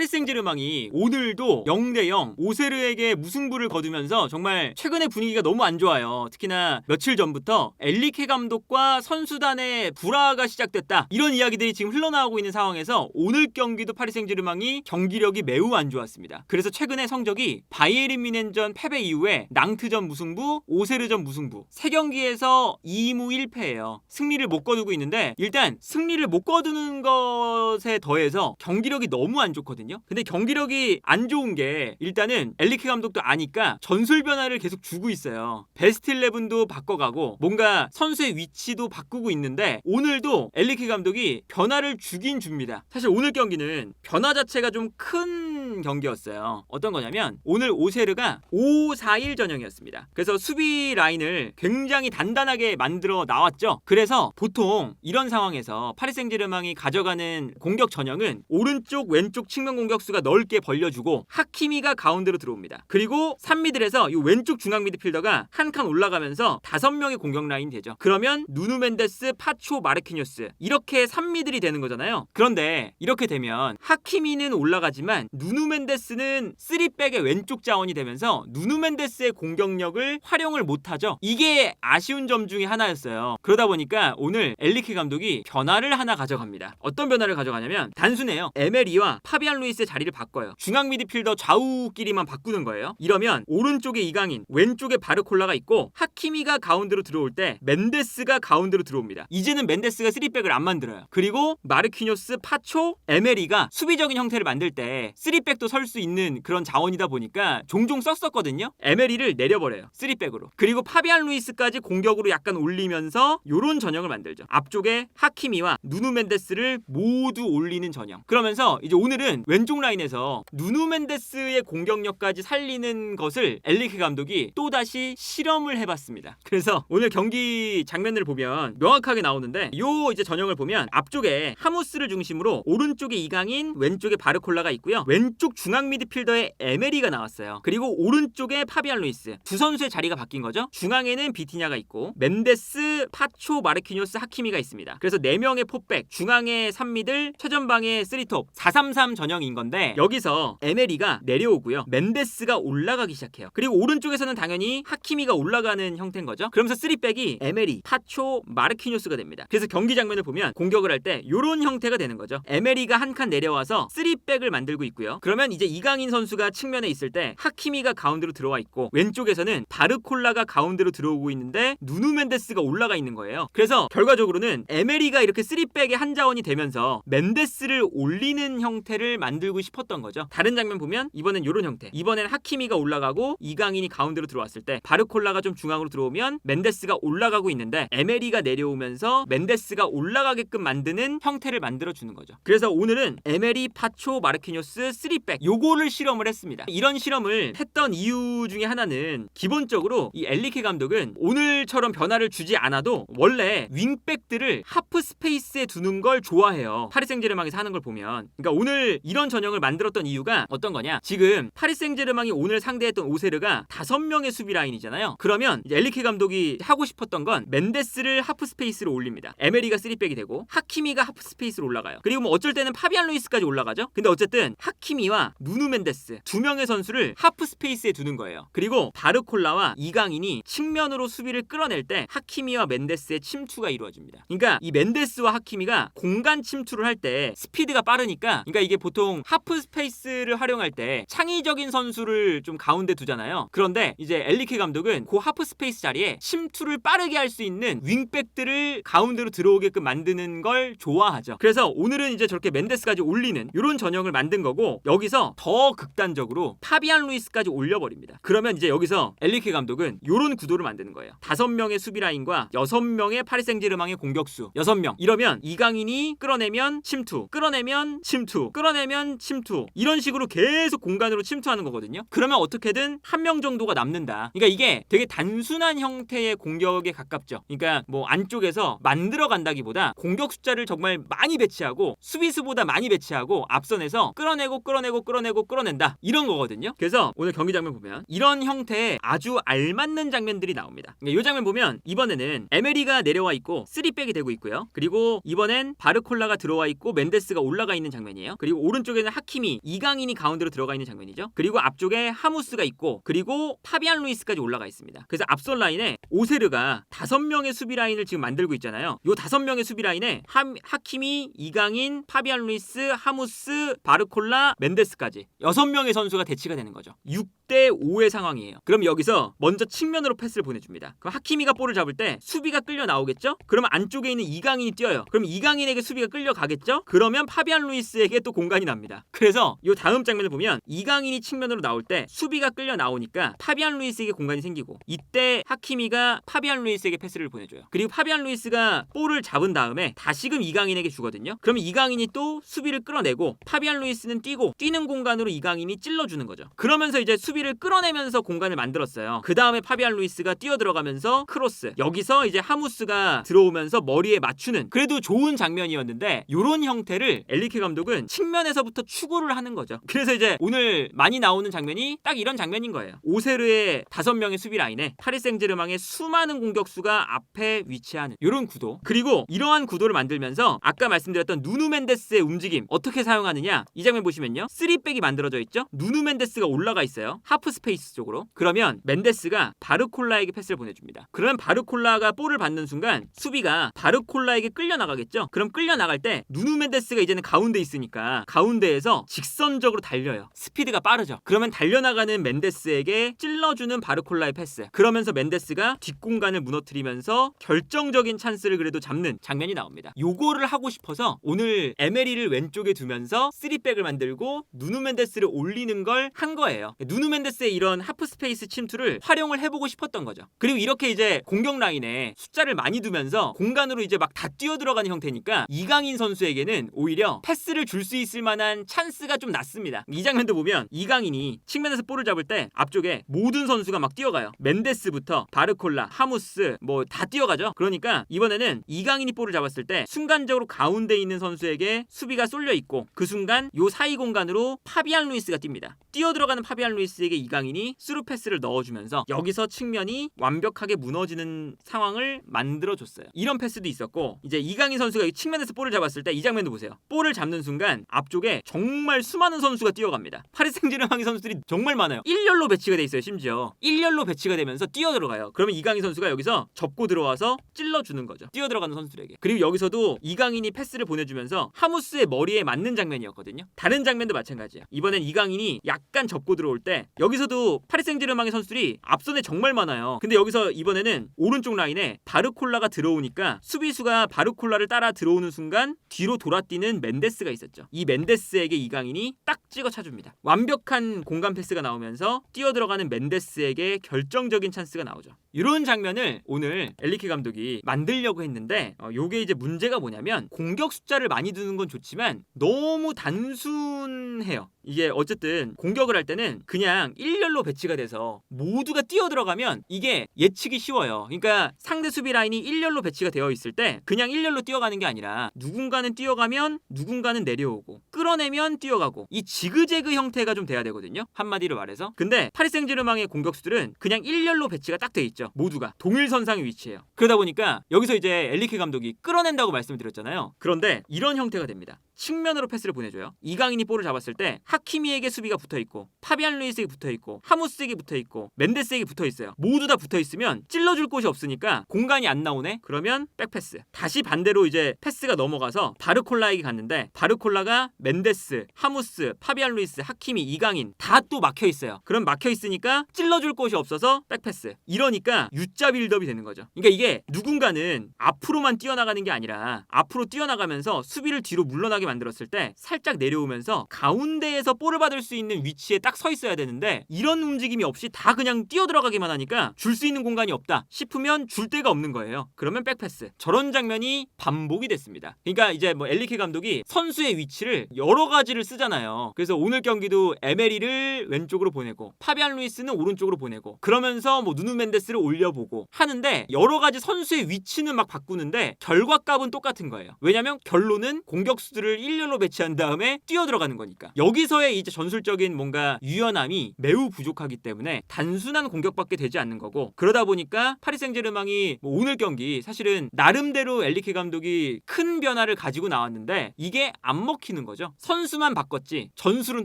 파리 생제르맹이 오늘도 0대0 오세르에게 무승부를 거두면서 정말 최근의 분위기가 너무 안 좋아요. 특히나 며칠 전부터 엔리케 감독과 선수단의 불화가 시작됐다. 이런 이야기들이 지금 흘러나오고 있는 상황에서 오늘 경기도 파리 생제르맹이 경기력이 매우 안 좋았습니다. 그래서 최근의 성적이 바이에른 뮌헨전 패배 이후에 낭트전 무승부, 오세르전 무승부 3경기에서 2무 1패예요. 승리를 못 거두고 있는데 일단 승리를 못 거두는 것에 더해서 경기력이 너무 안 좋거든요. 근데 경기력이 안 좋은 게 일단은 엔리케 감독도 아니까 전술 변화를 계속 주고 있어요. 베스트 11도 바꿔가고 뭔가 선수의 위치도 바꾸고 있는데 오늘도 엔리케 감독이 변화를 주긴 줍니다. 사실 오늘 경기는 변화 자체가 좀 큰 경기였어요. 어떤 거냐면 오늘 오세르가 5-4-1 전형이었습니다. 그래서 수비 라인을 굉장히 단단하게 만들어 나왔죠. 그래서 보통 이런 상황에서 파리 생제르맹이 가져가는 공격 전형은 오른쪽 왼쪽 측면 공격수가 넓게 벌려주고 하키미가 가운데로 들어옵니다. 그리고 3미들에서 이 왼쪽 중앙 미드필더가 한 칸 올라가면서 5명의 공격 라인이 되죠. 그러면 누누 멘데스, 파초, 마르키뉴스 이렇게 3미들이 되는 거잖아요. 그런데 이렇게 되면 하키미는 올라가지만 누누 멘데스는 3백의 왼쪽 자원이 되면서 누누 멘데스의 공격력을 활용을 못하죠. 이게 아쉬운 점 중에 하나였어요. 그러다 보니까 오늘 엔리케 감독이 변화를 하나 가져갑니다. 어떤 변화를 가져가냐면 단순해요. 에메리와 파비안 루이스의 자리를 바꿔요. 중앙 미드필더 좌우끼리만 바꾸는 거예요. 이러면 오른쪽에 이강인, 왼쪽에 바르콜라가 있고 하키미가 가운데로 들어올 때 멘데스가 가운데로 들어옵니다. 이제는 멘데스가 3백을 안 만들어요. 그리고 마르키뉴스, 파초, 에메리가 수비적인 형태를 만들 때 3백도 설 수 있는 그런 자원이다 보니까 종종 썼었거든요. 에메리를 내려버려요. 3백으로. 그리고 파비안 루이스까지 공격으로 약간 올리면서 요런 전형을 만들죠. 앞쪽에 하키미와 누누 멘데스를 모두 올리는 전형. 그러면서 이제 오늘은 왼쪽 라인에서 누누 멘데스의 공격력까지 살리는 것을 엔리케 감독이 또다시 실험을 해봤습니다. 그래서 오늘 경기 장면을 보면 명확하게 나오는데 요 이제 전형을 보면 앞쪽에 하무스를 중심으로 오른쪽에 이강인, 왼쪽에 바르콜라가 있고요. 왼쪽 중앙 미드필더에 에메리가 나왔어요. 그리고 오른쪽에 파비안 루이스. 두 선수의 자리가 바뀐 거죠. 중앙에는 비티냐가 있고 멘데스, 파초, 마르키뉴스, 하키미가 있습니다. 그래서 4명의 포백, 중앙에 3미들, 최전방에 3톱 4-3-3 전형인 건데 여기서 에메리가 내려오고요. 멘데스가 올라가기 시작해요. 그리고 오른쪽에서는 당연히 하키미가 올라가는 형태인 거죠. 그러면서 3백이 에메리, 파초, 마르키뉴스가 됩니다. 그래서 경기 장면을 보면 공격을 할 때 이런 형태가 되는 거죠. 에메리가 한 칸 내려와서 3백을 만들고 있고요. 그러면 이제 이강인 선수가 측면에 있을 때 하키미가 가운데로 들어와 있고 왼쪽에서는 바르콜라가 가운데로 들어오고 있는데 누누 멘데스가 올라가 있는 거예요. 그래서 결과적으로는 에메리가 이렇게 3백의 한 자원이 되면서 멘데스를 올리는 형태를 만들고 싶었던 거죠. 다른 장면 보면 이번엔 이런 형태. 이번엔 하키미가 올라가고 이강인이 가운데로 들어왔을 때 바르콜라가 좀 중앙으로 들어오면 멘데스가 올라가고 있는데 에메리가 내려오면서 멘데스가 올라가게끔 만드는 형태를 만들어주는 거죠. 그래서 오늘은 에메리, 파초, 마르키뉴스 3백 요거를 실험을 했습니다. 이런 실험을 했던 이유 중에 하나는 기본적으로 이 엔리케 감독은 오늘처럼 변화를 주지 않아도 원래 윙백들을 하프 스페이스에 두는 걸 좋아해요. 파리 생제르맹에서 하는 걸 보면. 그러니까 오늘 이런 전형을 만들었던 이유가 어떤 거냐? 지금 파리 생제르맹이 오늘 상대했던 오세르가 5명의 수비 라인이잖아요. 그러면 이제 엔리케 감독이 하고 싶었던 건 멘데스를 하프 스페이스로 올립니다. 에메리가 3백이 되고 하키미가 하프 스페이스로 올라가요. 그리고 뭐 어쩔 때는 파비안 루이스까지 올라가죠. 근데 어쨌든 하키미와 누누 멘데스 2명의 선수를 하프 스페이스에 두는 거예요. 그리고 바르콜라와 이강인이 측면으로 수비를 끌어낼 때 하키미와 멘데스의 침투가 이루어집니다. 그러니까 이 멘데스와 하키미가 공간 침투를 할 때 스피드가 빠르니까 그러니까 이게 보통 하프 스페이스를 활용할 때 창의적인 선수를 좀 가운데 두잖아요. 그런데 이제 엔리케 감독은 그 하프 스페이스 자리에 침투를 빠르게 할 수 있는 윙백들을 가운데로 들어오게끔 만드는 걸 좋아하죠. 그래서 오늘은 이제 저렇게 멘데스까지 올리는 이런 전형을 만든 거고 여기서 더 극단적으로 파비안 루이스까지 올려버립니다. 그러면 이제 여기서 엔리케 감독은 이런 구도를 만드는 거예요. 5명의 수비 라인과 6명의 파리 생제르맹의 공격수 6명. 이러면 이강인이 끌어내면 침투, 끌어내면 침투, 끌어내면 침투 이런 식으로 계속 공간으로 침투하는 거거든요. 그러면 어떻게든 한 명 정도가 남는다. 그러니까 이게 되게 단순한 형태의 공격에 가깝죠. 그러니까 뭐 안쪽에서 만들어 간다기보다 공격 숫자를 정말 많이 배치하고 수비수보다 많이 배치하고 앞선에서 끌어내고 끌어낸다 이런 거거든요. 그래서 오늘 경기 장면 보면 이런 형태의 아주 알맞는 장면들이 나옵니다. 이 장면 보면 이번에는 에메리가 내려와 있고 3백이 되고 있고요. 그리고 이번엔 바르콜라가 들어와 있고 멘데스가 올라가 있는 장면이에요. 그리고 오른쪽에는 하키미, 이강인이 가운데로 들어가 있는 장면이죠. 그리고 앞쪽에 하무스가 있고 그리고 파비안 루이스까지 올라가 있습니다. 그래서 앞선 라인에 오세르가 5명의 수비 라인을 지금 만들고 있잖아요. 요 5명의 수비 라인에 하키미, 이강인, 파비안 루이스, 하무스, 바르콜라, 멘데스까지 6명의 선수가 대치가 되는 거죠. 6대 5의 상황이에요. 그럼 여기서 먼저 측면으로 패스를 보내줍니다. 그럼 하키미가 볼을 잡을 때 수비가 끌려 나오겠죠? 그러면 안쪽에 있는 이강인이 뛰어요. 그럼 이강인에게 수비가 끌려가겠죠? 그러면 파비안 루이스에게 또 공간이 납니다. 그래서 요 다음 장면을 보면 이강인이 측면으로 나올 때 수비가 끌려 나오니까 파비안 루이스에게 공간이 생기고 이때 하키미가 파비안 루이스에게 패스를 보내줘요. 그리고 파비안 루이스가 볼을 잡은 다음에 다시금 이강인에게 주거든요. 그러면 이강인이 또 수비를 끌어내고 파비안 루이스는 뛰고 뛰는 공간으로 이강인이 찔러주는 거죠. 그러면서 이제 수비를 끌어내면서 공간을 만들었어요. 그 다음에 파비안 루이스가 뛰어들어가면서 크로스, 여기서 이제 하무스가 들어오면서 머리에 맞추는 그래도 좋은 장면이었는데 요런 형태를 엘리케 감독은 측면에서부터 추구를 하는 거죠. 그래서 이제 오늘 많이 나오는 장면이 딱 이런 장면인 거예요. 오세르의 5명의 수비 라인에 파리 생제르맹의 수많은 공격수가 앞에 위치하는 이런 구도. 그리고 이러한 구도를 만들면서 아까 말씀드렸던 누누 멘데스의 움직임 어떻게 사용하느냐, 이 장면 보시면요 3백이 만들어져 있죠. 누누 멘데스가 올라가 있어요. 하프 스페이스 쪽으로. 그러면 멘데스가 바르콜라에게 패스를 보내줍니다. 그러면 바르콜라가 볼을 받는 순간 수비가 바르콜라에게 끌려나가겠죠. 그럼 끌려나갈 때 누누 멘데스가 이제는 가운데 있으니까 가운데에서 직선적으로 달려요. 스피드가 빠르죠. 그러면 달려나가는 멘데스에게 찔러주는 바르콜라의 패스. 그러면서 멘데스가 뒷공간을 무너뜨리면서 결정적인 찬스를 그래도 잡는 장면이 나옵니다. 요거를 하고 싶어서 오늘 에메리를 왼쪽에 두면서 3백을 만들고 누누 멘데스를 올리는 걸 한 거예요. 누누 멘데스의 이런 하프 스페이스 침투를 활용을 해보고 싶었던 거죠. 그리고 이렇게 이제 공격 라인에 숫자를 많이 두면서 공간으로 이제 막 다 뛰어들어가는 형태니까 이강인 선수에게는 오히려 패스를 줄 수 있을 만한 찬스가 좀 낮습니다. 이 장면도 보면 이강인이 측면에서 볼을 잡을 때 앞쪽에 모든 선수가 막 뛰어가요. 멘데스부터 바르콜라, 하무스 뭐 다 뛰어가죠. 그러니까 이번에는 이강인이 볼을 잡았을 때 순간적으로 가운데 있는 선수에게 수비가 쏠려 있고 그 순간 요 사이 공간으로 파비안 루이스가 뜁니다. 뛰어들어가는 파비안 루이스에게 이강인이 스루 패스를 넣어주면서 여기서 측면이 완벽하게 무너지는 상황을 만들어줬어요. 이런 패스도 있었고 이제 이강인 선수가 이 측면에서 볼을 잡았을 때 이 장면도 보세요. 볼을 잡는 순간 앞쪽에 정말 수많은 선수가 뛰어갑니다. 파리 생제르맹 선수들이 정말 많아요. 1열로 배치가 돼 있어요. 심지어 1열로 배치가 되면서 뛰어들어가요. 그러면 이강인 선수가 여기서 접고 들어와서 찔러주는 거죠. 뛰어들어가는 선수들에게. 그리고 여기서도 이강인이 패스를 보내주면서 하무스의 머리에 맞는 장면이었거든요. 다른 장면도 마찬가지야. 이번엔 이강인이 약간 접고 들어올 때 여기서도 파리 생제르맹의 선수들이 앞선에 정말 많아요. 근데 여기서 이번에는 오른쪽 라인에 바르콜라가 들어오니까 수비수가 바르콜라를 따라 들어오는 순간 뒤로 돌아뛰는 멘데스가 있었죠. 이 멘데스에게 이강인이 딱 찍어 차줍니다. 완벽한 공간 패스가 나오면서 뛰어들어가는 멘데스에게 결정적인 찬스가 나오죠. 이런 장면을 오늘 엘리케 감독이 만들려고 했는데 요게 이제 문제가 뭐냐면 공격 숫자를 많이 두는 건 좋지만 너무 단순해요. 이게 어쨌든 공격을 할 때는 그냥 1열로 배치가 돼서 모두가 뛰어들어가면 이게 예측이 쉬워요. 그러니까 상대 수비 라인이 1열로 배치가 되어 있을 때 그냥 1열로 뛰어가는 게 아니라 누군가는 뛰어가면 누군가는 내려오고 끌어내면 뛰어가고 이 지그재그 형태가 좀 돼야 되거든요. 한마디로 말해서. 근데 파리 생제르맹의 공격수들은 그냥 1열로 배치가 딱 돼 있죠. 모두가 동일선상에 위치해요. 그러다 보니까 여기서 이제 엘리케 감독이 끌어낸다고 말씀을 드렸잖아요. 그런데 이런 형태가 됩니다. 측면으로 패스를 보내줘요. 이강인이 볼을 잡았을 때 하키미에게 수비가 붙어있고 파비안 루이스에게 붙어있고 하무스에게 붙어있고 멘데스에게 붙어있어요. 모두 다 붙어있으면 찔러줄 곳이 없으니까 공간이 안 나오네? 그러면 백패스. 다시 반대로 이제 패스가 넘어가서 바르콜라에게 갔는데 바르콜라가 멘데스, 하무스, 파비안 루이스, 하키미, 이강인 다 또 막혀있어요. 그럼 막혀있으니까 찔러줄 곳이 없어서 백패스. 이러니까 U자 빌드업이 되는 거죠. 그러니까 이게 누군가는 앞으로만 뛰어나가는 게 아니라 앞으로 뛰어나가면서 수비를 뒤로 물러나게 만들었을 때 살짝 내려오면서 가운데에서 볼을 받을 수 있는 위치에 딱 서 있어야 되는데 이런 움직임이 없이 다 그냥 뛰어들어가기만 하니까 줄 수 있는 공간이 없다 싶으면 줄 데가 없는 거예요. 그러면 백패스. 저런 장면이 반복이 됐습니다. 그러니까 이제 뭐 엘리케 감독이 선수의 위치를 여러 가지를 쓰잖아요. 그래서 오늘 경기도 에메리를 왼쪽으로 보내고 파비안 루이스는 오른쪽으로 보내고 그러면서 뭐 누누 멘데스를 올려보고 하는데 여러 가지 선수의 위치는 막 바꾸는데 결과값은 똑같은 거예요. 왜냐면 결론은 공격수들을 일렬로 배치한 다음에 뛰어 들어가는 거니까. 여기서의 이제 전술적인 뭔가 유연함이 매우 부족하기 때문에 단순한 공격밖에 되지 않는 거고, 그러다 보니까 파리 생제르맹이 뭐 오늘 경기 사실은 나름대로 엘리케 감독이 큰 변화를 가지고 나왔는데 이게 안 먹히는 거죠. 선수만 바꿨지 전술은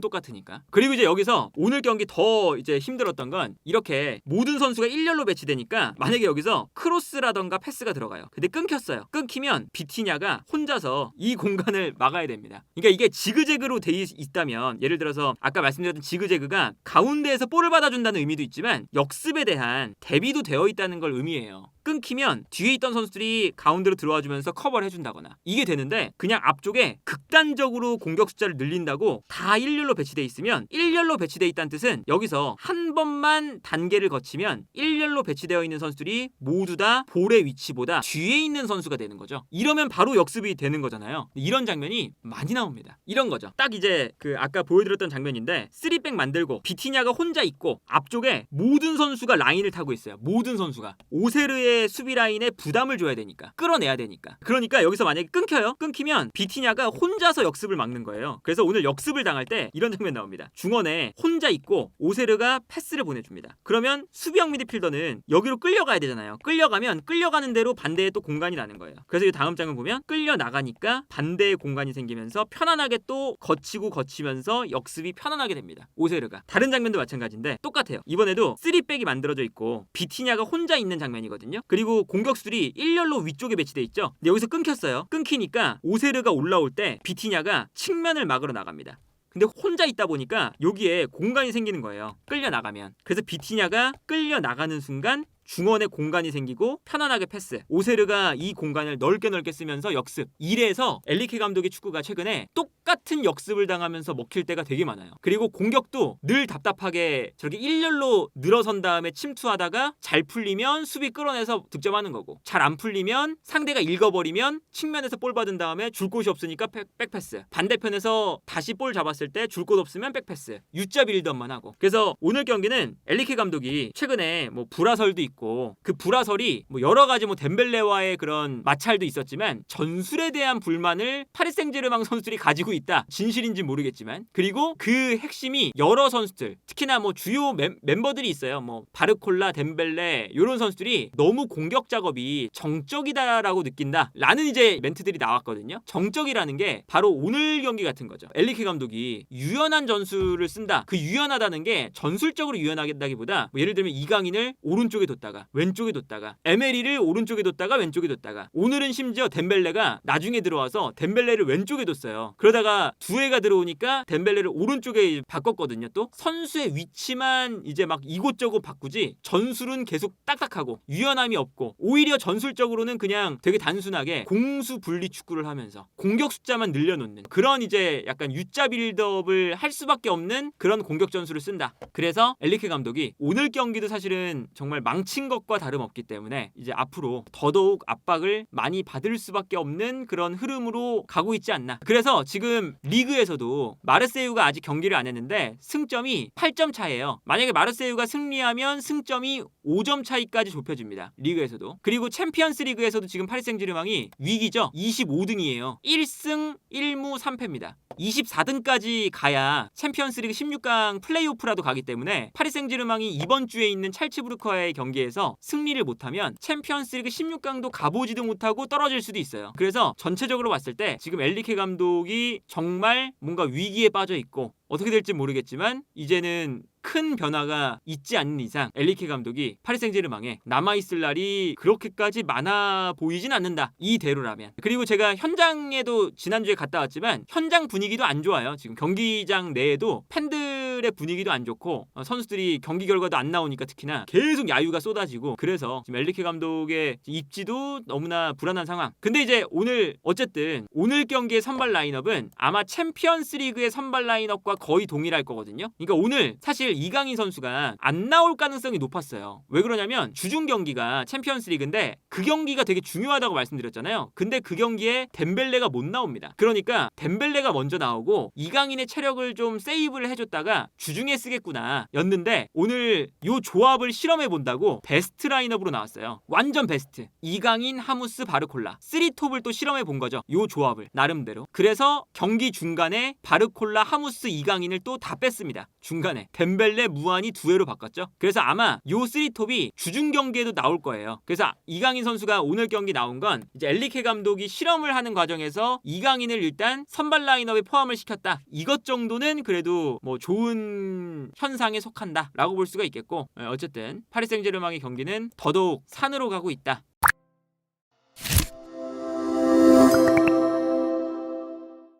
똑같으니까. 그리고 이제 여기서 오늘 경기 더 이제 힘들었던 건 이렇게 모든 선수가 일렬로 배치되니까 만약에 여기서 크로스라던가 패스가 들어가요. 근데 끊겼어요. 끊기면 비티냐가 혼자서 이 공간을 막아야 됩니다. 그러니까 이게 지그재그로 돼 있다면, 예를 들어서 아까 말씀드렸던 지그재그가 가운데에서 볼을 받아준다는 의미도 있지만 역습에 대한 대비도 되어 있다는 걸 의미해요. 끊기면 뒤에 있던 선수들이 가운데로 들어와주면서 커버를 해준다거나 이게 되는데, 그냥 앞쪽에 극단적으로 공격 숫자를 늘린다고 다 일렬로 배치돼 있으면, 일렬로 배치돼 있다는 뜻은 여기서 한 번만 단계를 거치면 일렬로 배치되어 있는 선수들이 모두 다 볼의 위치보다 뒤에 있는 선수가 되는 거죠. 이러면 바로 역습이 되는 거잖아요. 이런 장면이 많이 나옵니다. 이런 거죠. 딱 이제 그 아까 보여드렸던 장면인데 3백 만들고 비티냐가 혼자 있고 앞쪽에 모든 선수가 라인을 타고 있어요. 모든 선수가 오세르의 수비 라인에 부담을 줘야 되니까, 끌어내야 되니까. 그러니까 여기서 만약에 끊겨요. 끊기면 비티냐가 혼자서 역습을 막는 거예요. 그래서 오늘 역습을 당할 때 이런 장면 나옵니다. 중원에 혼자 있고 오세르가 패스를 보내줍니다. 그러면 수비형 미드필더는 여기로 끌려가야 되잖아요. 끌려가면 끌려가는 대로 반대에 또 공간이 나는 거예요. 그래서 이 다음 장면 보면 끌려 나가니까 반대의 공간이 생기면서 편안하게 또 거치면서 역습이 편안하게 됩니다. 오세르가. 다른 장면도 마찬가지인데 똑같아요. 이번에도 3백이 만들어져 있고 비티냐가 혼자 있는 장면이거든요. 그리고 공격수들이 일렬로 위쪽에 배치돼 있죠. 근데 여기서 끊겼어요. 끊기니까 오세르가 올라올 때 비티냐가 측면을 막으러 나갑니다. 근데 혼자 있다 보니까 여기에 공간이 생기는 거예요. 끌려 나가면. 그래서 비티냐가 끌려 나가는 순간 중원에 공간이 생기고 편안하게 패스. 오세르가 이 공간을 넓게 쓰면서 역습. 이래서 엘리케 감독의 축구가 최근에 똑같은 역습을 당하면서 먹힐 때가 되게 많아요. 그리고 공격도 늘 답답하게 저렇게 일렬로 늘어선 다음에 침투하다가 잘 풀리면 수비 끌어내서 득점하는 거고, 잘 안 풀리면 상대가 읽어버리면 측면에서 볼 받은 다음에 줄 곳이 없으니까 백패스. 반대편에서 다시 볼 잡았을 때 줄 곳 없으면 백패스. U자 빌드업만 하고. 그래서 오늘 경기는 엘리케 감독이 최근에 뭐 불화설도 있고 그 불화설이 뭐 여러 가지 뭐 덴벨레와의 그런 마찰도 있었지만 전술에 대한 불만을 파리 생제르맹 선수들이 가지고 있다. 진실인지 모르겠지만. 그리고 그 핵심이 여러 선수들, 특히나 뭐 주요 멤버들이 있어요. 뭐 바르콜라, 덴벨레 이런 선수들이 너무 공격 작업이 정적이다라고 느낀다 라는 이제 멘트들이 나왔거든요. 정적이라는 게 바로 오늘 경기 같은 거죠. 엘리케 감독이 유연한 전술을 쓴다. 그 유연하다는 게 전술적으로 유연하다기보다 뭐 예를 들면 이강인을 오른쪽에 뒀다가 왼쪽에 뒀다가 에메리를 오른쪽에 뒀다가 왼쪽에 뒀다가, 오늘은 심지어 덴벨레가 나중에 들어와서 덴벨레를 왼쪽에 뒀어요. 그러다가 두에가 들어오니까 덴벨레를 오른쪽에 바꿨거든요. 또 선수의 위치만 이제 막 이곳저곳 바꾸지 전술은 계속 딱딱하고 유연함이 없고, 오히려 전술적으로는 그냥 되게 단순하게 공수 분리 축구를 하면서 공격 숫자만 늘려놓는 그런 이제 약간 U자 빌드업을 할 수밖에 없는 그런 공격 전술을 쓴다. 그래서 엘리케 감독이 오늘 경기도 사실은 정말 망친 것과 다름없기 때문에 이제 앞으로 더더욱 압박을 많이 받을 수밖에 없는 그런 흐름으로 가고 있지 않나. 그래서 지금 리그에서도 마르세유가 아직 경기를 안 했는데 승점이 8점 차예요. 만약에 마르세유가 승리하면 승점이 5점 차이까지 좁혀집니다. 리그에서도. 그리고 챔피언스 리그에서도 지금 파리 생제르맹이 위기죠. 25등이에요. 1승 1무 3패입니다. 24등까지 가야 챔피언스 리그 16강 플레이오프라도 가기 때문에 파리 생제르맹이 이번 주에 있는 찰츠부르크와의 경기에서 승리를 못하면 챔피언스 리그 16강도 가보지도 못하고 떨어질 수도 있어요. 그래서 전체적으로 봤을 때 지금 엘리케 감독이 정말 뭔가 위기에 빠져 있고, 어떻게 될지 모르겠지만 이제는 큰 변화가 있지 않는 이상 엘리케 감독이 파리 생제르맹에 남아있을 날이 그렇게까지 많아 보이진 않는다. 이대로라면. 그리고 제가 현장에도 지난주에 갔다 왔지만 현장 분위기도 안 좋아요. 지금 경기장 내에도 팬들의 분위기도 안 좋고, 선수들이 경기 결과도 안 나오니까 특히나 계속 야유가 쏟아지고, 그래서 지금 엘리케 감독의 입지도 너무나 불안한 상황. 근데 이제 오늘 어쨌든 오늘 경기의 선발 라인업은 아마 챔피언스 리그의 선발 라인업과 거의 동일할 거거든요. 그러니까 오늘 사실 이강인 선수가 안 나올 가능성이 높았어요. 왜 그러냐면 주중 경기가 챔피언스 리그인데 그 경기가 되게 중요하다고 말씀드렸잖아요. 근데 그 경기에 덴벨레가 못 나옵니다. 그러니까 덴벨레가 먼저 나오고 이강인의 체력을 좀 세이브를 해줬다가 주중에 쓰겠구나 였는데 오늘 요 조합을 실험해 본다고 베스트 라인업으로 나왔어요. 완전 베스트. 이강인, 하무스, 바르콜라 3톱을 또 실험해 본 거죠. 요 조합을 나름대로. 그래서 경기 중간에 바르콜라, 하무스, 이강인을 또 다 뺐습니다. 중간에 덴벨레, 무안이 두회로 바꿨죠. 그래서 아마 요 3톱이 주중 경기에도 나올 거예요. 그래서 이강인 선수가 오늘 경기 나온 건 이제 엘리케 감독이 실험을 하는 과정에서 이강인을 일단 선발 라인업에 포함을 시켰다. 이것 정도는 그래도 뭐 좋은 현상에 속한다라고 볼 수가 있겠고, 어쨌든 파리 생제르맹의 경기는 더더욱 산으로 가고 있다.